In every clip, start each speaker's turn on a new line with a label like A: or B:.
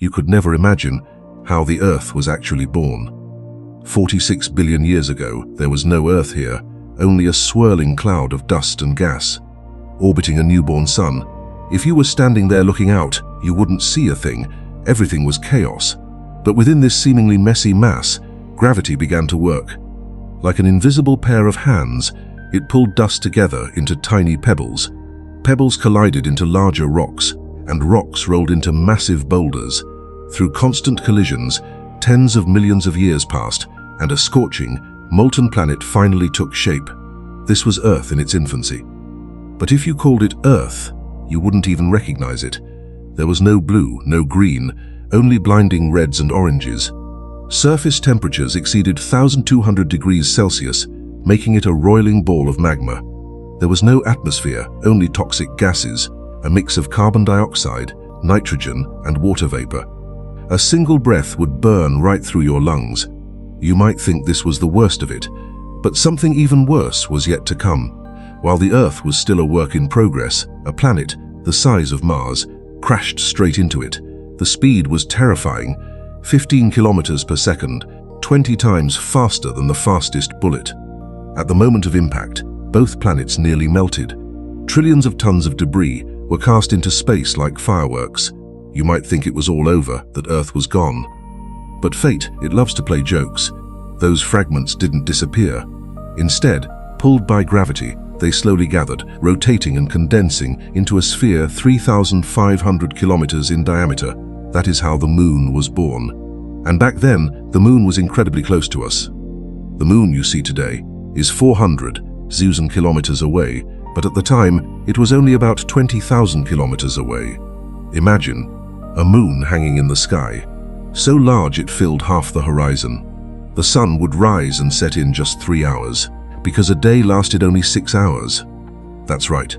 A: you could never imagine how the Earth was actually born. 46 billion years ago, there was no Earth here, only a swirling cloud of dust and gas, orbiting a newborn sun. If you were standing there looking out, you wouldn't see a thing. Everything was chaos. But within this seemingly messy mass, gravity began to work. Like an invisible pair of hands, it pulled dust together into tiny pebbles. Pebbles collided into larger rocks, and rocks rolled into massive boulders. Through constant collisions, tens of millions of years passed, and a scorching, molten planet finally took shape. This was Earth in its infancy. But if you called it Earth, you wouldn't even recognize it. There was no blue, no green, only blinding reds and oranges. Surface temperatures exceeded 1,200 degrees Celsius, making it a roiling ball of magma. There was no atmosphere, only toxic gases, a mix of carbon dioxide, nitrogen, and water vapor. A single breath would burn right through your lungs. You might think this was the worst of it, but something even worse was yet to come. While the Earth was still a work in progress, a planet, the size of Mars, crashed straight into it. The speed was terrifying, 15 kilometers per second, 20 times faster than the fastest bullet. At the moment of impact, both planets nearly melted. Trillions of tons of debris were cast into space like fireworks. You might think it was all over, that Earth was gone. But fate, it loves to play jokes. Those fragments didn't disappear. Instead, pulled by gravity, they slowly gathered, rotating and condensing into a sphere 3,500 kilometers in diameter. That is how the Moon was born. And back then, the Moon was incredibly close to us. The Moon you see today is 400 kilometers away, but at the time, it was only about 20,000 kilometers away. Imagine a moon hanging in the sky, so large it filled half the horizon. The sun would rise and set in just 3 hours, because a day lasted only 6 hours. That's right,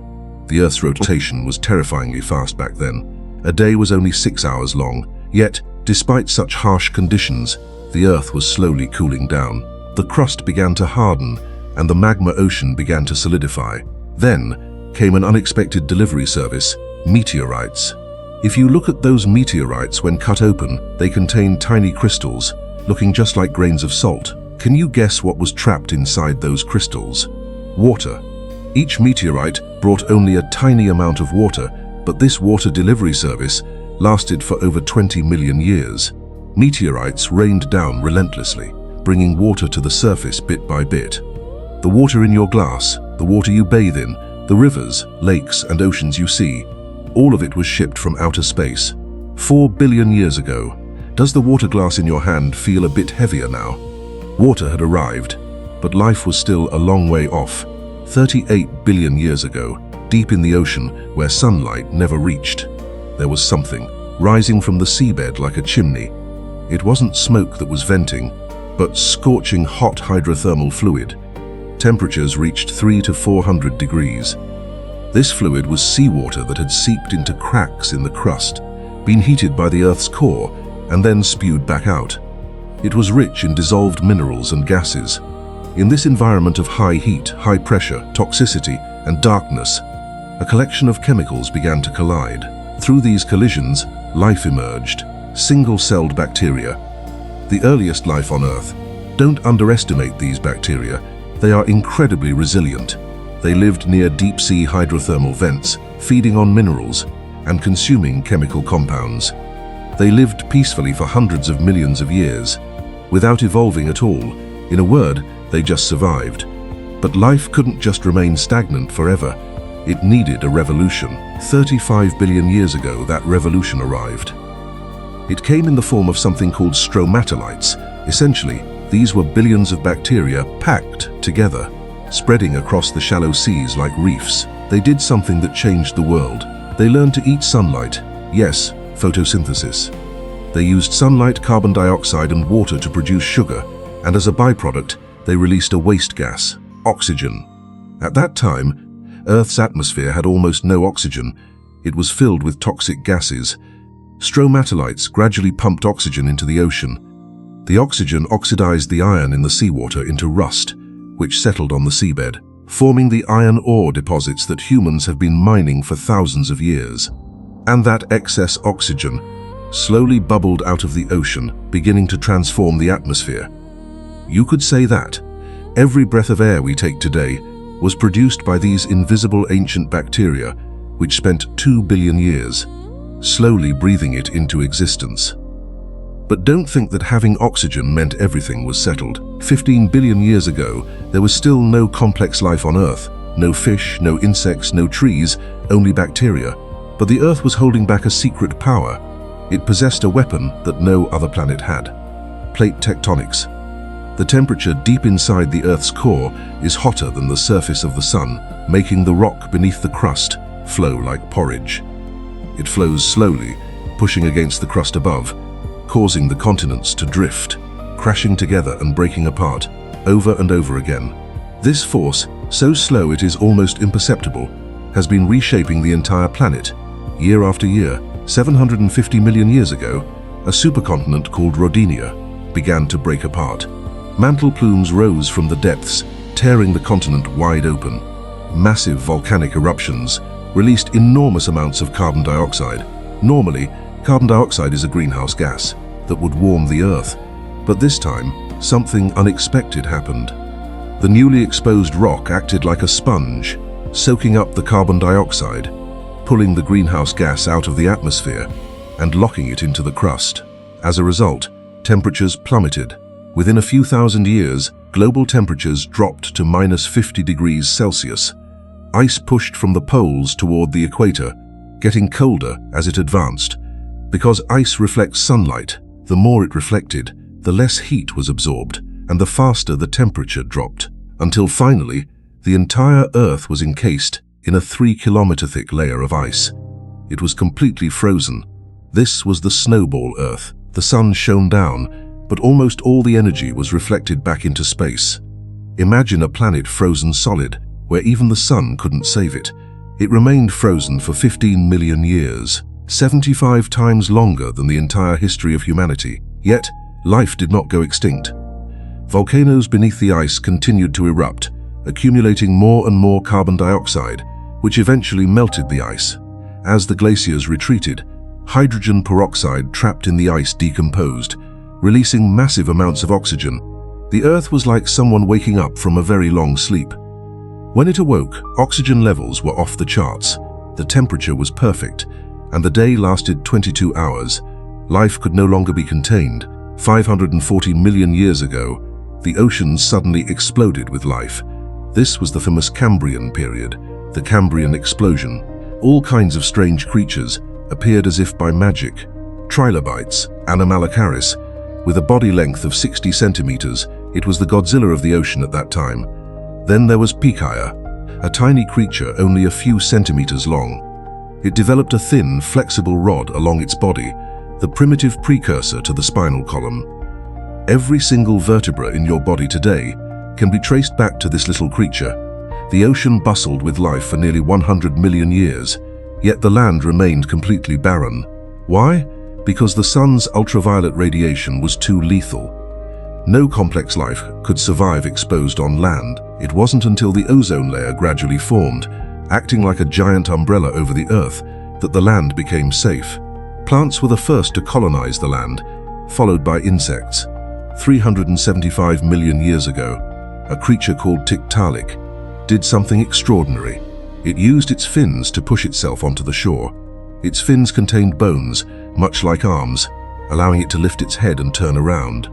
A: the Earth's rotation was terrifyingly fast back then. A day was only 6 hours long, yet, despite such harsh conditions, the Earth was slowly cooling down. The crust began to harden, and the magma ocean began to solidify. Then came an unexpected delivery service, meteorites. If you look at those meteorites when cut open, they contain tiny crystals, looking just like grains of salt. Can you guess what was trapped inside those crystals? Water. Each meteorite brought only a tiny amount of water, but this water delivery service lasted for over 20 million years. Meteorites rained down relentlessly, bringing water to the surface bit by bit. The water in your glass, the water you bathe in, the rivers, lakes, and oceans you see, all of it was shipped from outer space. 4 billion years ago. Does the water glass in your hand feel a bit heavier now? Water had arrived, but life was still a long way off. 38 billion years ago, deep in the ocean where sunlight never reached, there was something rising from the seabed like a chimney. It wasn't smoke that was venting, but scorching hot hydrothermal fluid. Temperatures reached 300 to 400 degrees. This fluid was seawater that had seeped into cracks in the crust, been heated by the Earth's core, and then spewed back out. It was rich in dissolved minerals and gases. In this environment of high heat, high pressure, toxicity, and darkness, a collection of chemicals began to collide. Through these collisions, life emerged, single-celled bacteria. The earliest life on Earth. Don't underestimate these bacteria. They are incredibly resilient. They lived near deep-sea hydrothermal vents, feeding on minerals and consuming chemical compounds. They lived peacefully for hundreds of millions of years, without evolving at all. In a word, they just survived. But life couldn't just remain stagnant forever. It needed a revolution. 35 billion years ago, that revolution arrived. It came in the form of something called stromatolites. Essentially, these were billions of bacteria packed together, spreading across the shallow seas like reefs. They did something that changed the world. They learned to eat sunlight. Yes, photosynthesis. They used sunlight, carbon dioxide, and water to produce sugar, and as a byproduct, they released a waste gas, oxygen. At that time, Earth's atmosphere had almost no oxygen. It was filled with toxic gases. Stromatolites gradually pumped oxygen into the ocean. The oxygen oxidized the iron in the seawater into rust, which settled on the seabed, forming the iron ore deposits that humans have been mining for thousands of years. And that excess oxygen slowly bubbled out of the ocean, beginning to transform the atmosphere. You could say that every breath of air we take today was produced by these invisible ancient bacteria, which spent 2 billion years slowly breathing it into existence. But don't think that having oxygen meant everything was settled. 15 billion years ago, there was still no complex life on Earth. No fish, no insects, no trees, only bacteria. But the Earth was holding back a secret power. It possessed a weapon that no other planet had. Plate tectonics. The temperature deep inside the Earth's core is hotter than the surface of the sun, making the rock beneath the crust flow like porridge. It flows slowly, pushing against the crust above, causing the continents to drift, crashing together and breaking apart, over and over again. This force, so slow it is almost imperceptible, has been reshaping the entire planet. Year after year, 750 million years ago, a supercontinent called Rodinia began to break apart. Mantle plumes rose from the depths, tearing the continent wide open. Massive volcanic eruptions released enormous amounts of carbon dioxide. Normally, carbon dioxide is a greenhouse gas that would warm the Earth, but this time, something unexpected happened. The newly exposed rock acted like a sponge, soaking up the carbon dioxide, pulling the greenhouse gas out of the atmosphere and locking it into the crust. As a result, temperatures plummeted. Within a few thousand years, global temperatures dropped to -50 degrees Celsius. Ice pushed from the poles toward the equator, getting colder as it advanced. Because ice reflects sunlight, the more it reflected, the less heat was absorbed, and the faster the temperature dropped, until finally, the entire Earth was encased in a 3-kilometer thick layer of ice. It was completely frozen. This was the snowball Earth. The sun shone down, but almost all the energy was reflected back into space. Imagine a planet frozen solid, where even the sun couldn't save it. It remained frozen for 15 million years, 75 times longer than the entire history of humanity. Yet, life did not go extinct. Volcanoes beneath the ice continued to erupt, accumulating more and more carbon dioxide, which eventually melted the ice. As the glaciers retreated, hydrogen peroxide trapped in the ice decomposed, releasing massive amounts of oxygen. The Earth was like someone waking up from a very long sleep. When it awoke, oxygen levels were off the charts, the temperature was perfect, and the day lasted 22 hours. Life could no longer be contained. 540 million years ago, the oceans suddenly exploded with life. This was the famous Cambrian period, the Cambrian explosion. All kinds of strange creatures appeared as if by magic. Trilobites, anomalies, with a body length of 60 centimeters, it was the Godzilla of the ocean at that time. Then there was Pikaia, a tiny creature only a few centimeters long. It developed a thin, flexible rod along its body, the primitive precursor to the spinal column. Every single vertebra in your body today can be traced back to this little creature. The ocean bustled with life for nearly 100 million years, yet the land remained completely barren. Why? Because the sun's ultraviolet radiation was too lethal. No complex life could survive exposed on land. It wasn't until the ozone layer gradually formed, acting like a giant umbrella over the Earth, that the land became safe. Plants were the first to colonize the land, followed by insects. 375 million years ago, a creature called Tiktaalik did something extraordinary. It used its fins to push itself onto the shore. Its fins contained bones, much like arms, allowing it to lift its head and turn around.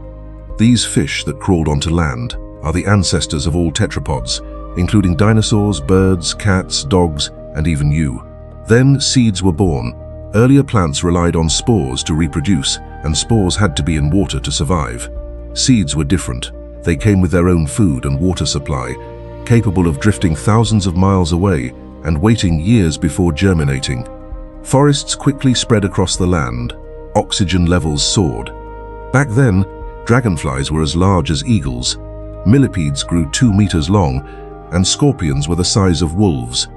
A: These fish that crawled onto land are the ancestors of all tetrapods, including dinosaurs, birds, cats, dogs, and even you. Then seeds were born. Earlier plants relied on spores to reproduce, and spores had to be in water to survive. Seeds were different. They came with their own food and water supply, capable of drifting thousands of miles away and waiting years before germinating. Forests quickly spread across the land. Oxygen levels soared. Back then, dragonflies were as large as eagles. Millipedes grew 2 meters long, and scorpions were the size of wolves.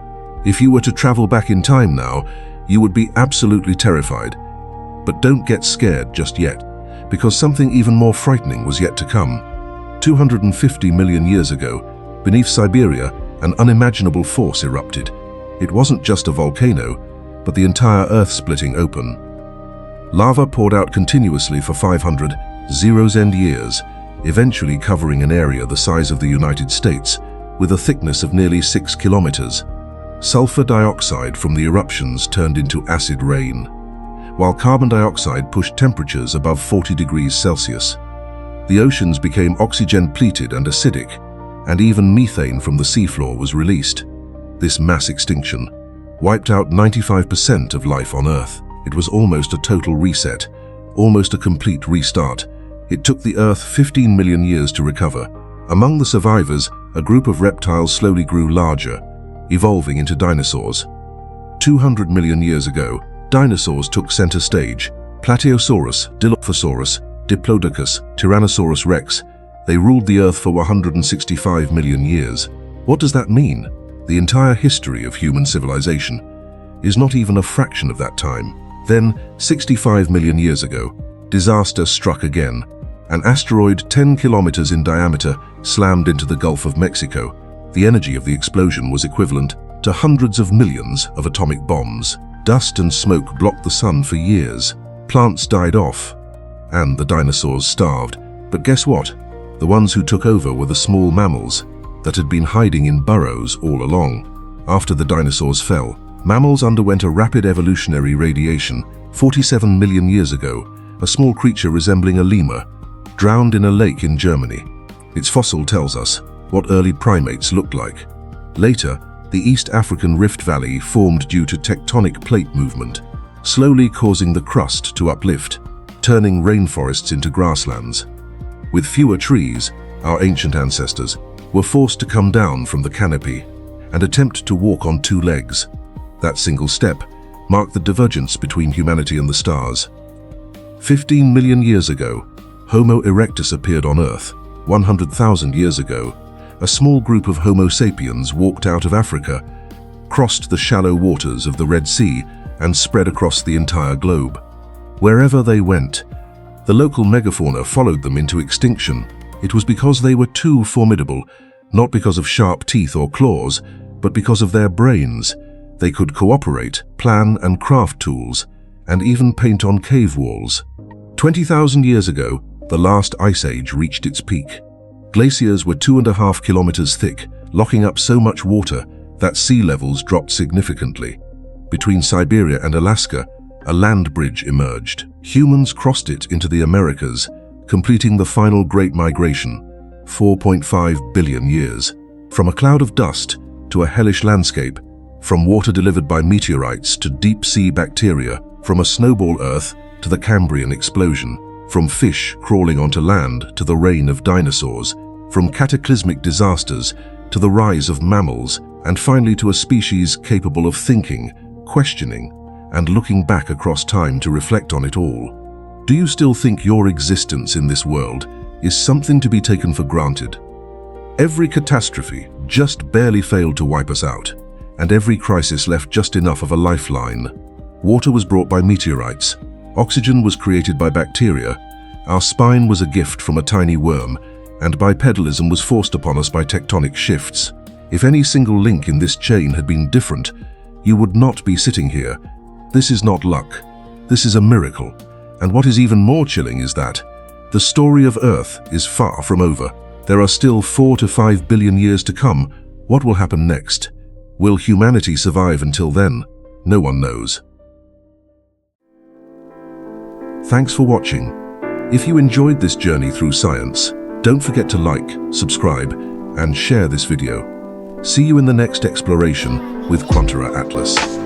A: If you were to travel back in time now, you would be absolutely terrified. But don't get scared just yet, because something even more frightening was yet to come. 250 million years ago, beneath Siberia, an unimaginable force erupted. It wasn't just a volcano, but the entire Earth splitting open. Lava poured out continuously for 500 000 years, eventually covering an area the size of the United States, with a thickness of nearly 6 kilometers. Sulfur dioxide from the eruptions turned into acid rain, while carbon dioxide pushed temperatures above 40 degrees Celsius. The oceans became oxygen-pleated and acidic, and even methane from the seafloor was released. This mass extinction wiped out 95% of life on Earth. It was almost a total reset, almost a complete restart. It took the Earth 15 million years to recover. Among the survivors, a group of reptiles slowly grew larger, evolving into dinosaurs. 200 million years ago, dinosaurs took center stage. Plateosaurus, Dilophosaurus, Diplodocus, Tyrannosaurus rex. They ruled the Earth for 165 million years. What does that mean? The entire history of human civilization is not even a fraction of that time. Then, 65 million years ago, disaster struck again. An asteroid 10 kilometers in diameter slammed into the Gulf of Mexico. The energy of the explosion was equivalent to hundreds of millions of atomic bombs. Dust and smoke blocked the sun for years. Plants died off, and the dinosaurs starved. But guess what? The ones who took over were the small mammals that had been hiding in burrows all along. After the dinosaurs fell, mammals underwent a rapid evolutionary radiation. 47 million years ago, a small creature resembling a lemur drowned in a lake in Germany. Its fossil tells us what early primates looked like. Later, the East African Rift Valley formed due to tectonic plate movement, slowly causing the crust to uplift, turning rainforests into grasslands. With fewer trees, our ancient ancestors were forced to come down from the canopy and attempt to walk on two legs. That single step marked the divergence between humanity and the stars. 15 million years ago, Homo erectus appeared on Earth. 100,000 years ago, a small group of Homo sapiens walked out of Africa, crossed the shallow waters of the Red Sea, and spread across the entire globe. Wherever they went, the local megafauna followed them into extinction. It was because they were too formidable, not because of sharp teeth or claws, but because of their brains. They could cooperate, plan and craft tools, and even paint on cave walls. 20,000 years ago, the last ice age reached its peak. Glaciers were 2.5 kilometers thick, locking up so much water that sea levels dropped significantly. Between Siberia and Alaska, a land bridge emerged. Humans crossed it into the Americas, completing the final Great Migration, 4.5 billion years. From a cloud of dust to a hellish landscape, from water delivered by meteorites to deep-sea bacteria, from a snowball Earth to the Cambrian explosion, from fish crawling onto land to the reign of dinosaurs, from cataclysmic disasters to the rise of mammals, and finally to a species capable of thinking, questioning, and looking back across time to reflect on it all. Do you still think your existence in this world is something to be taken for granted? Every catastrophe just barely failed to wipe us out, and every crisis left just enough of a lifeline. Water was brought by meteorites. Oxygen was created by bacteria. Our spine was a gift from a tiny worm, and bipedalism was forced upon us by tectonic shifts. If any single link in this chain had been different, you would not be sitting here. This is not luck. This is a miracle. And what is even more chilling is that the story of Earth is far from over. There are still 4 to 5 billion years to come. What will happen next? Will humanity survive until then? No one knows. Thanks for watching. If you enjoyed this journey through science, don't forget to like, subscribe, and share this video. See you in the next exploration with Quantara Atlas.